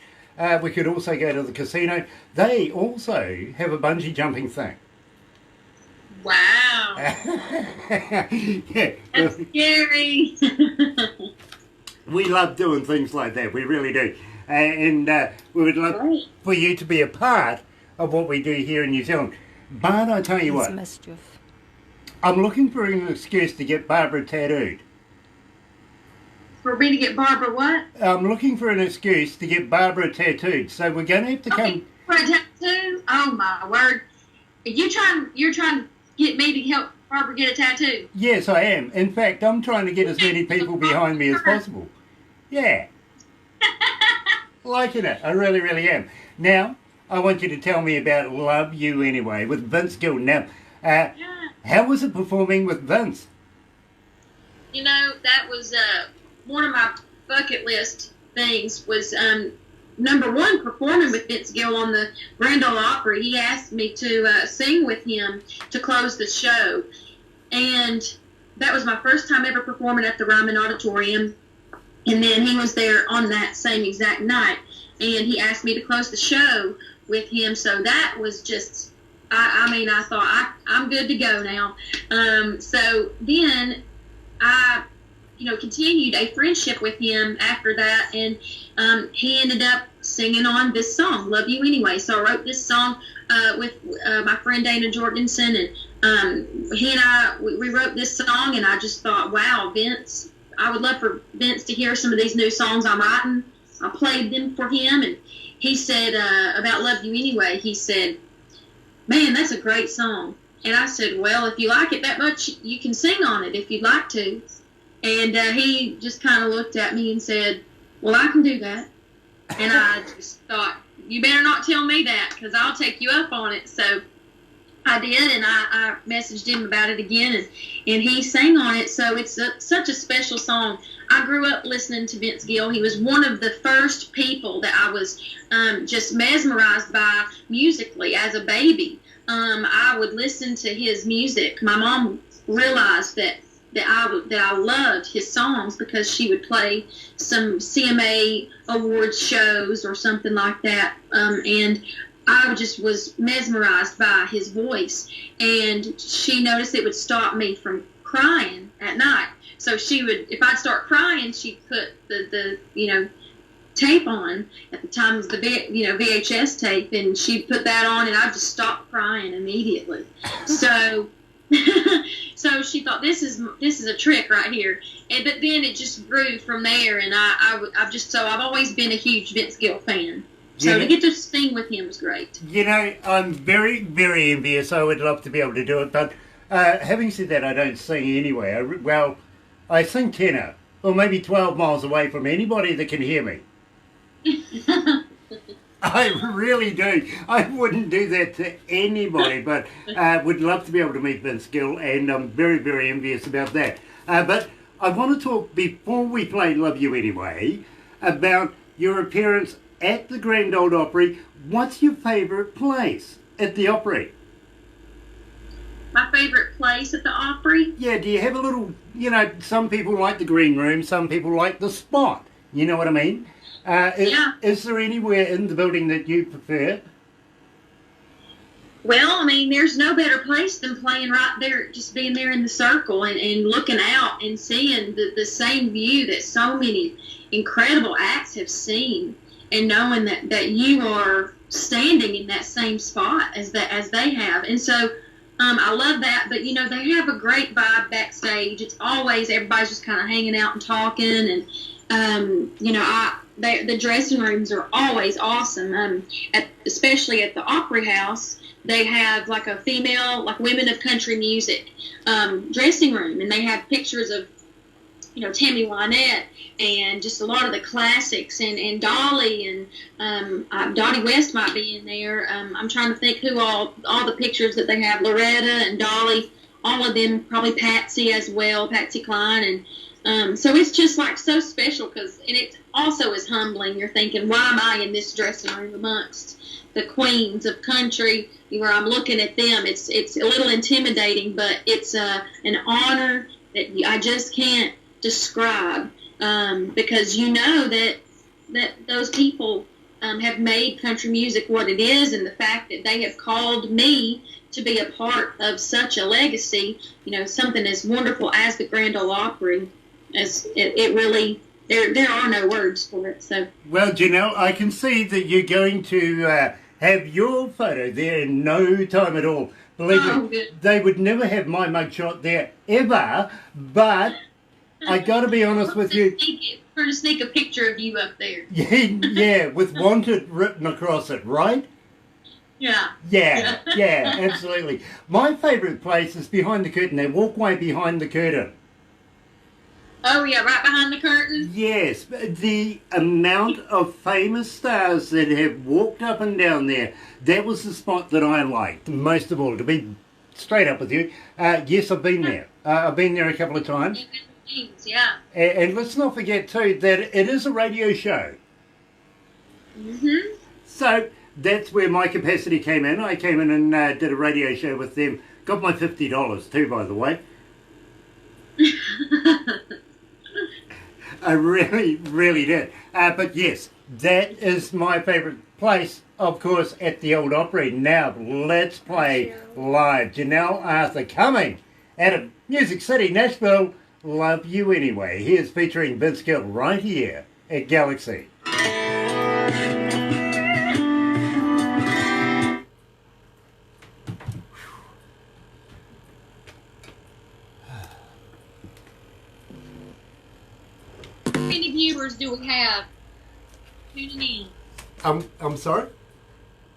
Speaker 1: We could also go to the casino. They also have a bungee jumping thing.
Speaker 2: Wow.
Speaker 1: Yeah,
Speaker 2: That's scary.
Speaker 1: we love doing things like that. We really do. And we would love
Speaker 2: Great.
Speaker 1: for you to be a part of what we do here in New Zealand. But I tell you
Speaker 3: It's
Speaker 1: what,
Speaker 3: mischief.
Speaker 1: I'm looking for an excuse to get Barbara tattooed.
Speaker 2: For me to get Barbara what?
Speaker 1: I'm looking for an excuse to get Barbara tattooed. So we're going to have to
Speaker 2: Okay,
Speaker 1: come.
Speaker 2: for a tattoo? Oh, my word. You're trying to get me to help Barbara get a tattoo?
Speaker 1: Yes, I am. In fact, I'm trying to get as many people behind me as possible. Yeah. Liking it. I really, really am. Now, I want you to tell me about Love You Anyway with Vince Gill. Now, how was it performing with Vince?
Speaker 2: You know, that was one of my bucket list things was number one, performing with Vince Gill on the Grand Ole Opry. He asked me to sing with him to close the show. And that was my first time ever performing at the Ryman Auditorium. And then he was there on that same exact night. And he asked me to close the show with him. So that was just, I thought, I'm good to go now. So then I, continued a friendship with him after that. And he ended up singing on this song, Love You Anyway. So I wrote this song with my friend Dana Jorgensen. And he and I, we wrote this song. And I just thought, wow, Vince, I would love for Vince to hear some of these new songs I'm writing. I played them for him, and he said about Love You Anyway, he said, man, that's a great song. And I said, well, if you like it that much, you can sing on it if you'd like to. And he just kind of looked at me and said, well, I can do that. And I just thought, you better not tell me that, because I'll take you up on it. So I did, and I messaged him about it again, and he sang on it. So it's such a special song. I grew up listening to Vince Gill. He was one of the first people that I was just mesmerized by musically as a baby. I would listen to his music. My mom realized that I loved his songs because she would play some CMA awards shows or something like that, and I just was mesmerized by his voice, and she noticed it would stop me from crying at night. So she would, if I'd start crying, she'd put the tape on. At the time it was the VHS tape, and she'd put that on, and I'd just stop crying immediately. So so she thought, this is a trick right here. But then it just grew from there, and I've always been a huge Vince Gill fan. So to get to sing with him was great.
Speaker 1: I'm very, very envious. I would love to be able to do it, but having said that, I don't sing anyway. I sing tenor, or maybe 12 miles away from anybody that can hear me. I really do. I wouldn't do that to anybody, but would love to be able to meet Vince Gill, and I'm very, very envious about that. But I want to talk, before we play Love You Anyway, about your appearance at the Grand Ole Opry. What's your favourite place at the Opry?
Speaker 2: My favourite place at the Opry?
Speaker 1: Yeah, do you have a little, some people like the green room, some people like the spot. You know what I mean?
Speaker 2: Yeah.
Speaker 1: Is there anywhere in the building that you prefer?
Speaker 2: Well, I mean, there's no better place than playing right there, just being there in the circle and looking out and seeing the same view that so many incredible acts have seen, and knowing that you are standing in that same spot as they have. And so I love that. But, they have a great vibe backstage. It's always, everybody's just kind of hanging out and talking, and, the dressing rooms are always awesome. Especially at the Opry House, they have like a female, like Women of Country Music dressing room, and they have pictures of, Tammy Wynette and just a lot of the classics, and Dolly, and Dottie West might be in there. I'm trying to think who all the pictures that they have, Loretta and Dolly, all of them, probably Patsy as well, Patsy Cline, and so it's just like so special, and it also is humbling. You're thinking, why am I in this dressing room amongst the queens of country, where I'm looking at them? It's a little intimidating, but it's an honor that I just can't describe, because that those people have made country music what it is, and the fact that they have called me to be a part of such a legacy, something as wonderful as the Grand Ole Opry, as it really, there are no words for it. So,
Speaker 1: well, Janelle, I can see that you're going to have your photo there in no time at all. Believe me,
Speaker 2: good.
Speaker 1: They would never have my mugshot there ever, but I got to be honest with you.
Speaker 2: We're going to sneak a picture of you up there.
Speaker 1: Yeah, with wanted written across it, right?
Speaker 2: Yeah.
Speaker 1: Yeah, absolutely. My favourite place is behind the curtain, that walkway behind the curtain.
Speaker 2: Oh, yeah, right behind the curtain?
Speaker 1: Yes, the amount of famous stars that have walked up and down there, that was the spot that I liked most of all, to be straight up with you. Yes, I've been there. I've been there a couple of times.
Speaker 2: Yeah.
Speaker 1: And let's not forget, too, that it is a radio show.
Speaker 2: Mm-hmm.
Speaker 1: So that's where my capacity came in. I came in and did a radio show with them. Got my $50 too, by the way. I really, really did. But yes, that is my favourite place, of course, at the Old Opry. Now, let's play live. Janelle Arthur coming out of Music City, Nashville. Love You Anyway. Here's featuring Vince Gill right here at Galaxy.
Speaker 2: How many viewers do we have tuning in?
Speaker 1: I'm sorry?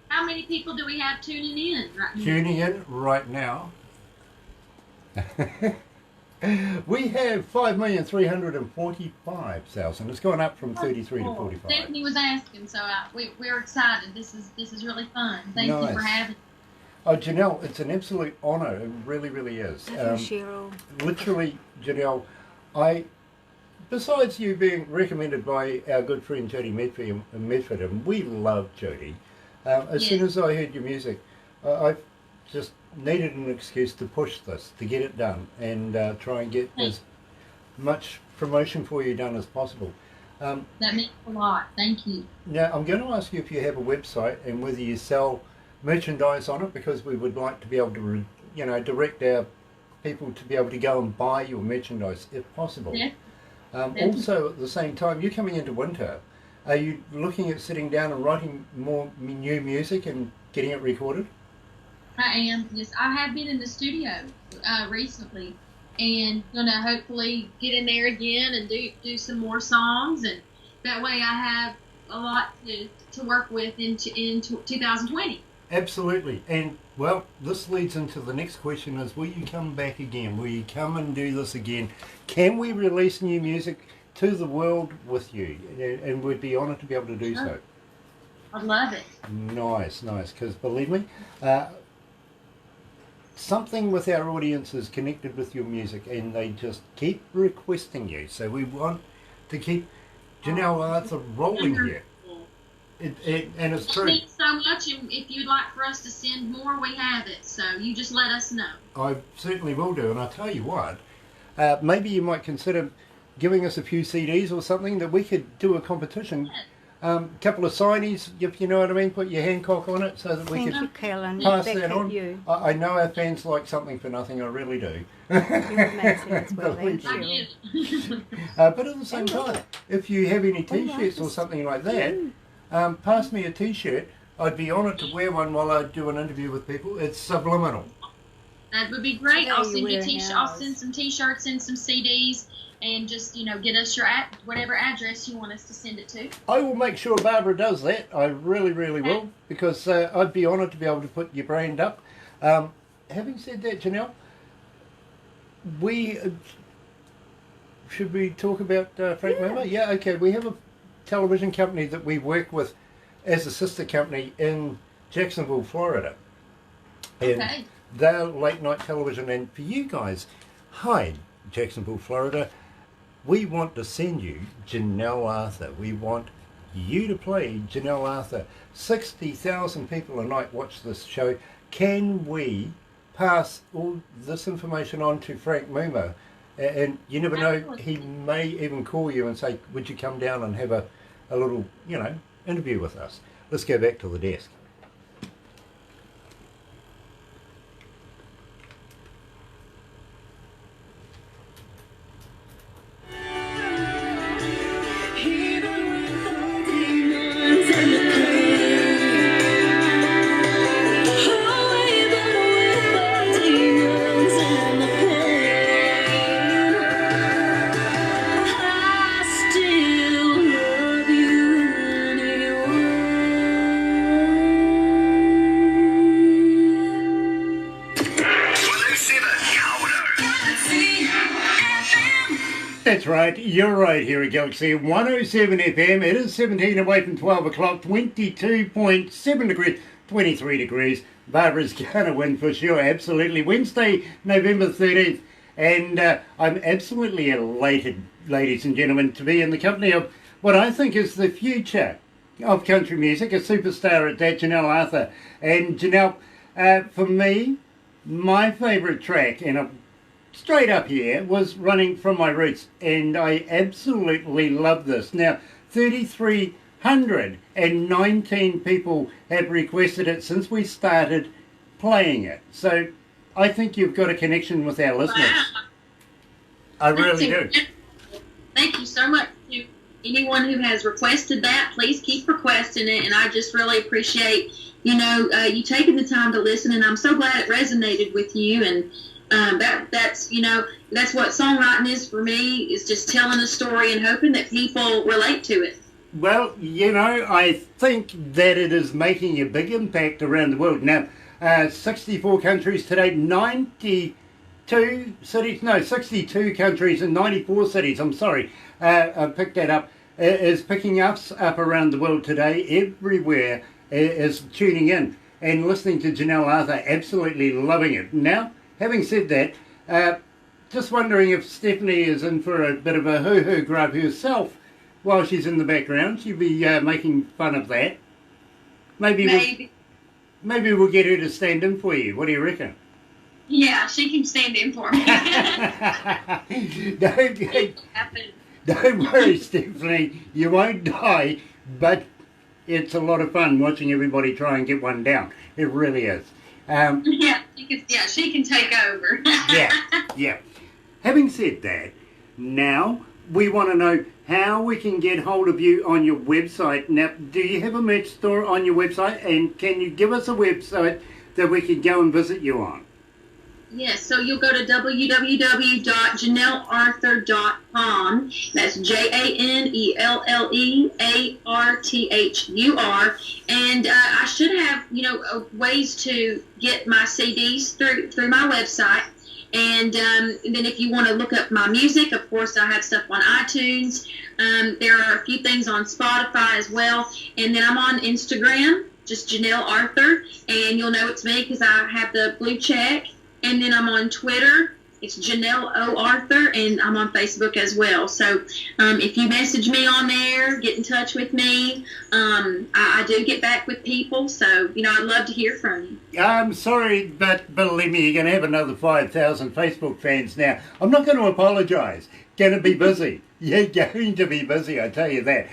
Speaker 2: How many people do we have tuning in right now?
Speaker 1: Tuning in right now. We have 5,345,000. It's gone up from 33 to 45.
Speaker 2: Stephanie was asking, so we're excited. This is really fun. Thank you for having.
Speaker 1: Oh, Janelle, it's an absolute honour. It really, really is.
Speaker 3: Cheryl.
Speaker 1: Literally, Janelle, besides you being recommended by our good friend Jody Medford, and we love Jody, as soon as I heard your music, I just needed an excuse to push this, to get it done, and try and get as much promotion for you done as possible.
Speaker 2: That means a lot. Thank you.
Speaker 1: Now, I'm going to ask you if you have a website and whether you sell merchandise on it, because we would like to be able to, direct our people to be able to go and buy your merchandise if possible.
Speaker 2: Yeah.
Speaker 1: Also, at the same time, you're coming into winter. Are you looking at sitting down and writing more new music and getting it recorded?
Speaker 2: I am. Yes, I have been in the studio recently, and gonna hopefully get in there again and do some more songs, and that way I have a lot to work with in 2020.
Speaker 1: Absolutely. And, well, this leads into the next question is, will you come back again? Will you come and do this again? Can we release new music to the world with you? And we'd be honoured to be able to do so.
Speaker 2: I love it.
Speaker 1: Nice, because believe me, something with our audience is connected with your music and they just keep requesting you. So we want to keep Janelle Arthur rolling here. And it's true.
Speaker 2: Thank you so much, and if you'd like for us to send more, we have it. So you just let us know.
Speaker 1: I certainly will do, and I'll tell you what, maybe you might consider giving us a few CDs or something that we could do a competition. Couple of signees, if you know what I mean, put your Hancock on it so that we
Speaker 3: Thank
Speaker 1: could
Speaker 3: you, Carolyn.
Speaker 1: pass
Speaker 3: Back
Speaker 1: that
Speaker 3: at
Speaker 1: on.
Speaker 3: you.
Speaker 1: I know our fans like something for nothing, I really do.
Speaker 3: You're amazing as well.
Speaker 1: Believe
Speaker 3: Thank
Speaker 1: me.
Speaker 3: you.
Speaker 1: But at the same time, if you have any t-shirts or something like that, pass me a t-shirt. I'd be honoured to wear one while I do an interview with people. It's subliminal.
Speaker 2: That would be great.
Speaker 3: Today
Speaker 2: I'll
Speaker 3: you
Speaker 2: send you
Speaker 3: wear
Speaker 2: t-shirt. I'll
Speaker 3: ours.
Speaker 2: send some t-shirts and some CDs, and just get us your whatever address you want us to send it to.
Speaker 1: I will make sure Barbara does that. I really, really will, because I'd be honoured to be able to put your brand up. Having said that, Janelle, should we talk about Frank Mummer? Yeah, okay. We have a television company that we work with as a sister company in Jacksonville, Florida. And
Speaker 2: Okay.
Speaker 1: they're late night television. And for you guys, hi, Jacksonville, Florida, we want to send you Janelle Arthur. We want you to play Janelle Arthur. 60,000 people a night watch this show. Can we pass all this information on to Frank Mummer? And you never know, he may even call you and say, would you come down and have a little, interview with us. Let's go back to the desk. That's right, you're right here at Galaxy 107 FM. It is 17 away from 12 o'clock, 22.7 degrees, 23 degrees. Barbara's going to win for sure, absolutely. Wednesday, November 13th. And I'm absolutely elated, ladies and gentlemen, to be in the company of what I think is the future of country music, a superstar at that, Janelle Arthur. And Janelle, for me, my favourite track, and straight up here, was Running From My Roots, and I absolutely love this. Now, 3,319 people have requested it since we started playing it. So I think you've got a connection with our listeners.
Speaker 2: Wow.
Speaker 1: I really do.
Speaker 2: Thank you so much to anyone who has requested that. Please keep requesting it, and I just really appreciate, you taking the time to listen, and I'm so glad it resonated with you. And that's what songwriting is for me, is just telling a story and hoping that people relate to it.
Speaker 1: Well, I think that it is making a big impact around the world. Now, 64 countries today, 62 countries and 94 cities, I picked that up, is picking us up around the world today. Everywhere is tuning in and listening to Janelle Arthur, absolutely loving it. Now, having said that, just wondering if Stephanie is in for a bit of a hoo-hoo grub herself while she's in the background. She'll be making fun of that. Maybe we'll get her to stand in for you. What do you reckon?
Speaker 2: Yeah, she can stand in for me.
Speaker 1: Don't worry, Stephanie. You won't die, but it's a lot of fun watching everybody try and get one down. It really is.
Speaker 2: Yeah, she can take over.
Speaker 1: Yeah. Having said that, now we want to know how we can get hold of you on your website. Now, do you have a merch store on your website? And can you give us a website that we can go and visit you on?
Speaker 2: Yes, so you'll go to www.janellearthur.com. That's JANELLEARTHUR. And I should have, ways to get my CDs through my website. And then if you want to look up my music, of course, I have stuff on iTunes. There are a few things on Spotify as well. And then I'm on Instagram, just Janelle Arthur. And you'll know it's me because I have the blue check. And then I'm on Twitter. It's Janelle O. Arthur, and I'm on Facebook as well. So if you message me on there, get in touch with me. I do get back with people, so, I'd love to hear from you.
Speaker 1: I'm sorry, but believe me, you're going to have another 5,000 Facebook fans now. I'm not going to apologise. Going to be busy. You're going to be busy, I tell you that.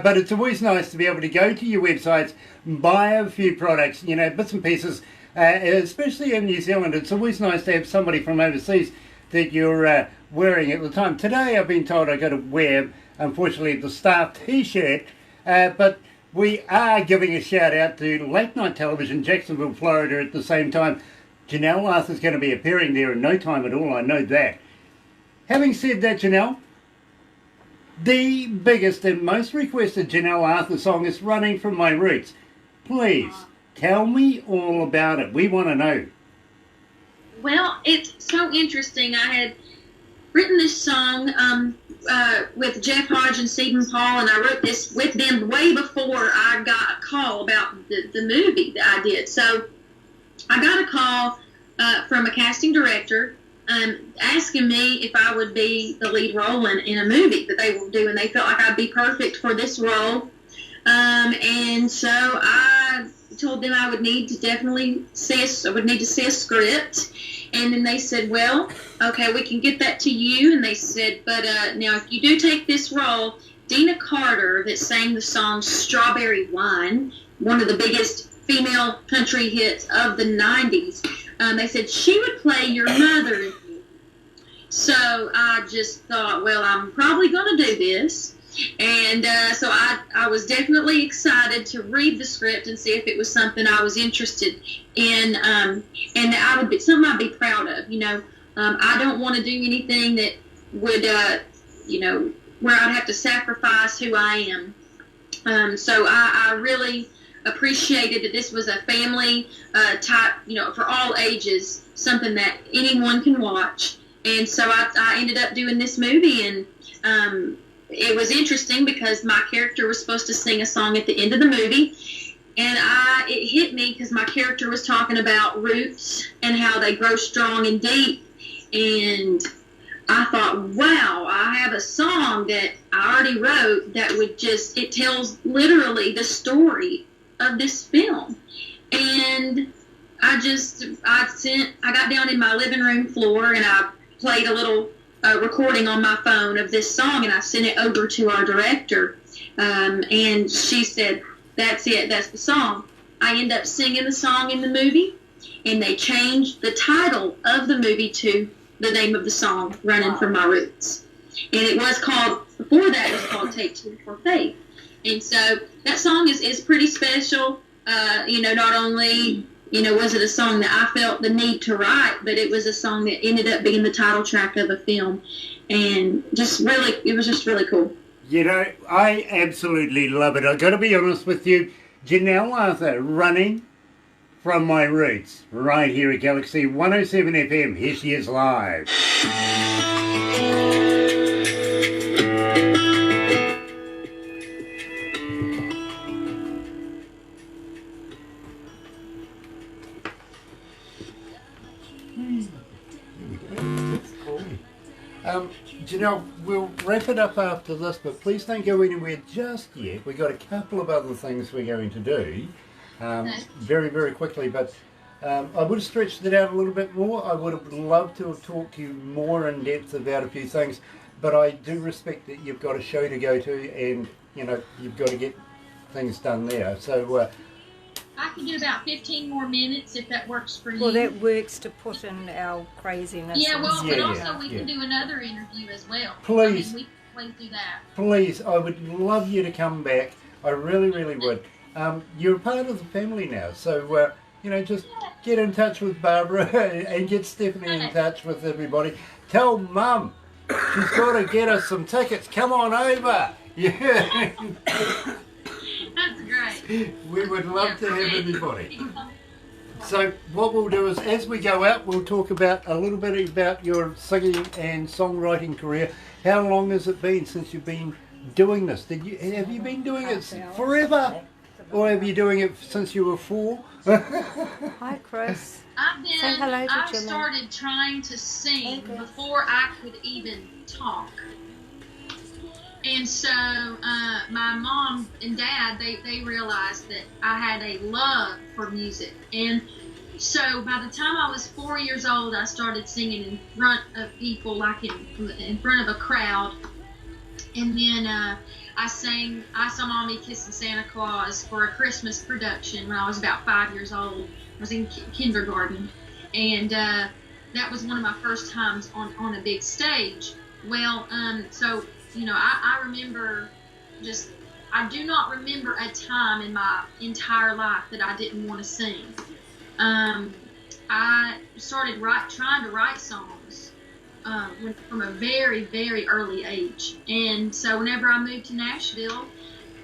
Speaker 1: But it's always nice to be able to go to your websites, buy a few products, bits and pieces. Especially in New Zealand, it's always nice to have somebody from overseas that you're wearing at the time. Today I've been told I've got to wear, unfortunately, the staff t-shirt, but we are giving a shout out to Late Night Television, Jacksonville, Florida at the same time. Janelle Arthur's going to be appearing there in no time at all, I know that. Having said that, Janelle, the biggest and most requested Janelle Arthur song is Running From My Roots. Please. Tell me all about it. We want to know.
Speaker 2: Well, it's so interesting. I had written this song with Jeff Hodge and Stephen Paul, and I wrote this with them way before I got a call about the movie that I did. So I got a call from a casting director asking me if I would be the lead role in a movie that they were doing. They felt like I'd be perfect for this role. And so I told them I would need to see a script. And then they said, well, okay, we can get that to you. And they said, but now if you do take this role, Dina Carter, that sang the song Strawberry Wine, one of the biggest female country hits of the 90s, they said she would play your mother in you. So I just thought, well, I'm probably going to do this. And so I was definitely excited to read the script and see if it was something I was interested in, and that I would be something I'd be proud of. I don't want to do anything that would, where I'd have to sacrifice who I am. So I really appreciated that this was a family type, for all ages, something that anyone can watch. And so I ended up doing this movie, and it was interesting because my character was supposed to sing a song at the end of the movie, and it hit me because my character was talking about roots and how they grow strong and deep, and I thought, wow, I have a song that I already wrote that it tells literally the story of this film. And I got down in my living room floor and I played a little recording on my phone of this song, and I sent it over to our director, and she said, that's it, that's the song. I end up singing the song in the movie, and they changed the title of the movie to the name of the song, Running From My Roots. And it was called, before that, it was called Take Two for Faith. And so that song is pretty special. Not only was it a song that I felt the need to write, but it was a song that ended up being the title track of a film. And it was just really cool.
Speaker 1: I absolutely love it. I've got to be honest with you. Janelle Arthur, Running From My Roots, right here at Galaxy 107 FM. Here she is live. Janelle, we'll wrap it up after this, but please don't go anywhere just yet. We've got a couple of other things we're going to do very, very quickly, but I would have stretched it out a little bit more. I would have loved to have talked to you more in depth about a few things, but I do respect that you've got a show to go to and, you've got to get things done there. So
Speaker 2: I can get about 15 more minutes if that works for you.
Speaker 3: Well, that works to put in our craziness.
Speaker 2: Yeah, well,
Speaker 3: and
Speaker 2: but
Speaker 1: Yeah,
Speaker 2: also
Speaker 3: stuff.
Speaker 2: we can do another interview as well.
Speaker 1: Please.
Speaker 2: I mean, we can always do that.
Speaker 1: Please, I would love you to come back. I really, really would. You're part of the family now, so just get in touch with Barbara and get Stephanie in touch with everybody. Tell Mum she's got to get us some tickets. Come on over. Yeah.
Speaker 2: That's great.
Speaker 1: We would love to have everybody. So what we'll do is, as we go out, we'll talk about a little bit about your singing and songwriting career. How long has it been since you've been doing this? Have you been doing it forever, or have you doing it since you were 4?
Speaker 3: Hi, Chris. Say hello to
Speaker 2: I
Speaker 3: Janelle.
Speaker 2: started trying to sing before I could even talk. And so my mom and dad, they realized that I had a love for music. And so by the time I was 4 years old, I started singing in front of people, like in front of a crowd. And then I saw Mommy Kissing Santa Claus for a Christmas production when I was about 5 years old. I was in kindergarten. And that was one of my first times on a big stage. Well, I remember I do not remember a time in my entire life that I didn't want to sing. I started trying to write songs from a very, very early age. And so whenever I moved to Nashville,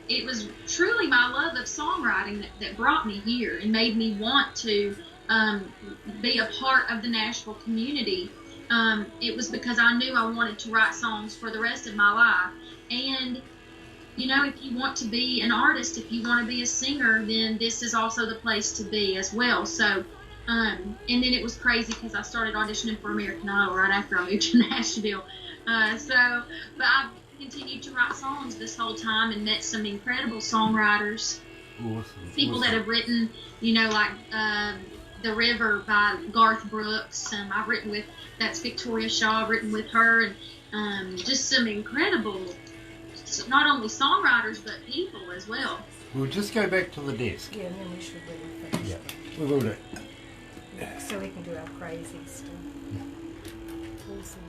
Speaker 2: it was truly my love of songwriting that brought me here and made me want to be a part of the Nashville community. It was because I knew I wanted to write songs for the rest of my life. And, if you want to be an artist, if you want to be a singer, then this is also the place to be as well. So, and then it was crazy because I started auditioning for American Idol right after I moved to Nashville. But I've continued to write songs this whole time and met some incredible songwriters.
Speaker 1: Awesome.
Speaker 2: People that have written, like The River by Garth Brooks. I've written with, that's Victoria Shaw, I've written with her, and just some incredible, not only songwriters, but people as well.
Speaker 1: We'll just go back to the desk.
Speaker 3: Yeah, and then we should really finish.
Speaker 1: Yeah, we will do.
Speaker 3: So we can do our crazy stuff. Awesome.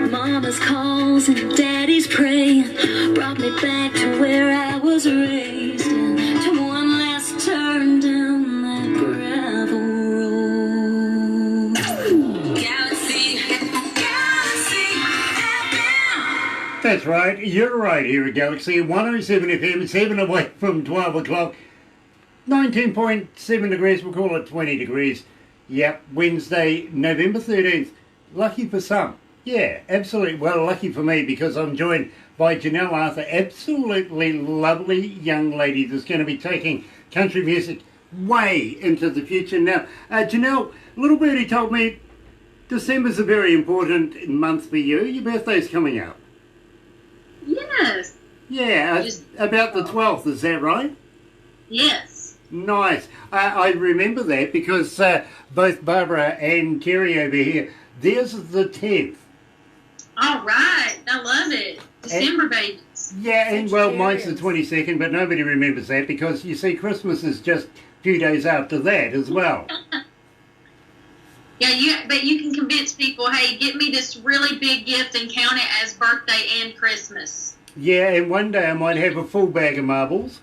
Speaker 4: Mama's calls and daddy's praying brought me back to where I was raised, and to one last turn down that gravel road. Galaxy FM.
Speaker 1: That's right, you're right here at Galaxy 107 FM, 7 away from 12 o'clock. 19.7 degrees, we'll call it 20 degrees. Yep, Wednesday, November 13th. Lucky for some. Yeah, absolutely. Well, lucky for me because I'm joined by Janelle Arthur, absolutely lovely young lady that's going to be taking country music way into the future. Now, Janelle, little birdie told me December's a very important month for you. Your birthday's coming up.
Speaker 2: Yes.
Speaker 1: Yeah, about the 12th, is that right?
Speaker 2: Yes.
Speaker 1: Nice. I remember that because both Barbara and Terry over here, theirs is the 10th.
Speaker 2: All right. I love it. December babies.
Speaker 1: Yeah, and well, mine's the 22nd, but nobody remembers that because, you see, Christmas is just a few days after that as well.
Speaker 2: Yeah, but you can convince people, hey, get me this really big gift and count it as birthday and Christmas.
Speaker 1: Yeah, and one day I might have a full bag of marbles.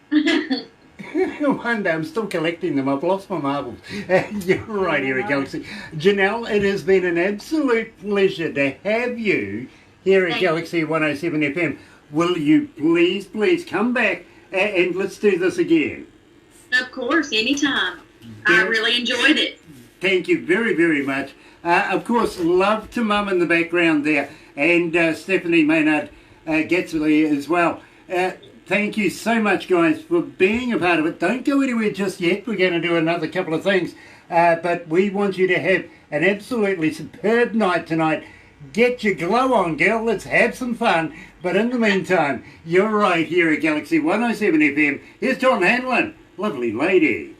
Speaker 1: One day I'm still collecting them. I've lost my marbles. You're right here at Galaxy. Janelle, it has been an absolute pleasure to have you here at Galaxy 107 FM. Will you please come back and let's do this again?
Speaker 2: Of course, anytime. I really enjoyed it.
Speaker 1: Thank you very, very much. Of course, love to Mum in the background there, and Stephanie Maynard Getsley as well. Thank you so much, guys, for being a part of it. Don't go anywhere just yet. We're going to do another couple of things, but we want you to have an absolutely superb night tonight. Get your glow on, girl. Let's have some fun. But in the meantime, you're right here at Galaxy 107 FM. Here's John Hanlon. Lovely lady.